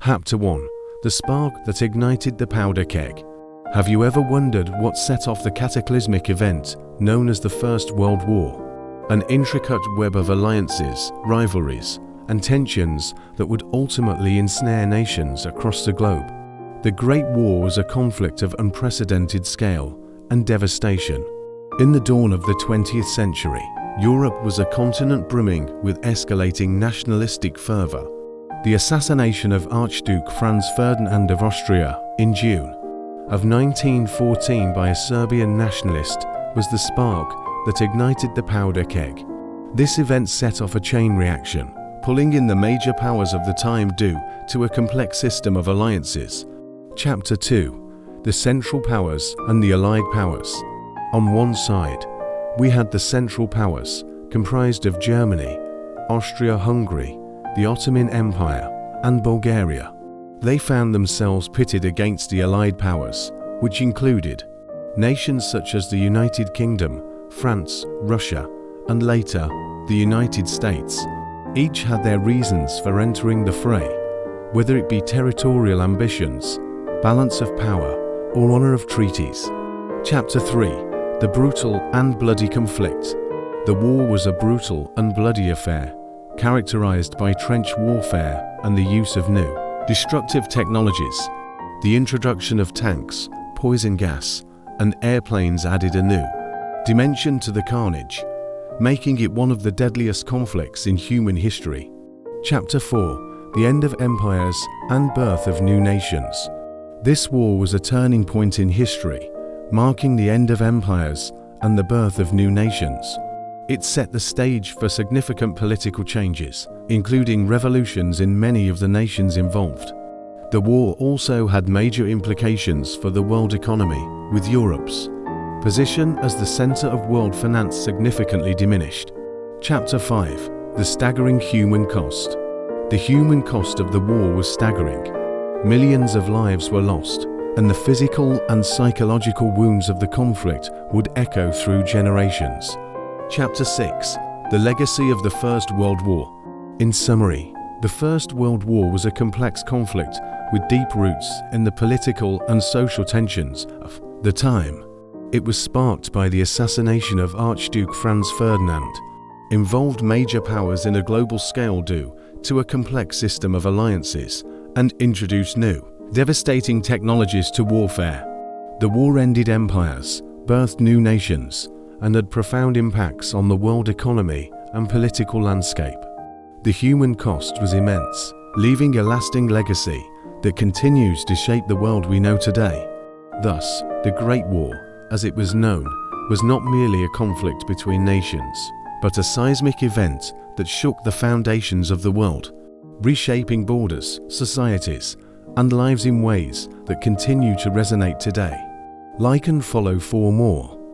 Chapter 1. The spark that ignited the powder keg. Have you ever wondered what set off the cataclysmic event known as the First World War? An intricate web of alliances, rivalries, and tensions that would ultimately ensnare nations across the globe. The Great War was a conflict of unprecedented scale and devastation. In the dawn of the 20th century, Europe was a continent brimming with escalating nationalistic fervor. The assassination of Archduke Franz Ferdinand of Austria in June of 1914 by a Serbian nationalist was the spark that ignited the powder keg. This event set off a chain reaction, pulling in the major powers of the time due to a complex system of alliances. Chapter 2. The Central Powers and the Allied Powers. On one side, we had the Central Powers, comprised of Germany, Austria-Hungary, the Ottoman Empire, and Bulgaria. They found themselves pitted against the Allied Powers, which included nations such as the United Kingdom, France, Russia, and later, the United States. Each had their reasons for entering the fray, whether it be territorial ambitions, balance of power, or honor of treaties. Chapter 3. The Brutal and Bloody Conflict. The war was a brutal and bloody affair, characterized by trench warfare and the use of new, destructive technologies. The introduction of tanks, poison gas, and airplanes added a new dimension to the carnage, making it one of the deadliest conflicts in human history. Chapter 4. The End of Empires and Birth of New Nations. This war was a turning point in history, marking the end of empires and the birth of new nations. It set the stage for significant political changes, including revolutions in many of the nations involved. The war also had major implications for the world economy, with Europe's position as the center of world finance significantly diminished. Chapter 5. The Staggering Human Cost. The human cost of the war was staggering. Millions of lives were lost, and the physical and psychological wounds of the conflict would echo through generations. Chapter 6. The Legacy of the First World War. In summary, the First World War was a complex conflict with deep roots in the political and social tensions of the time. It was sparked by the assassination of Archduke Franz Ferdinand, involved major powers in a global scale due to a complex system of alliances, and introduced new, devastating technologies to warfare. The war ended empires, birthed new nations, and had profound impacts on the world economy and political landscape. The human cost was immense, leaving a lasting legacy that continues to shape the world we know today. Thus, the Great War, as it was known, was not merely a conflict between nations, but a seismic event that shook the foundations of the world, reshaping borders, societies, and lives in ways that continue to resonate today. Like and follow for more.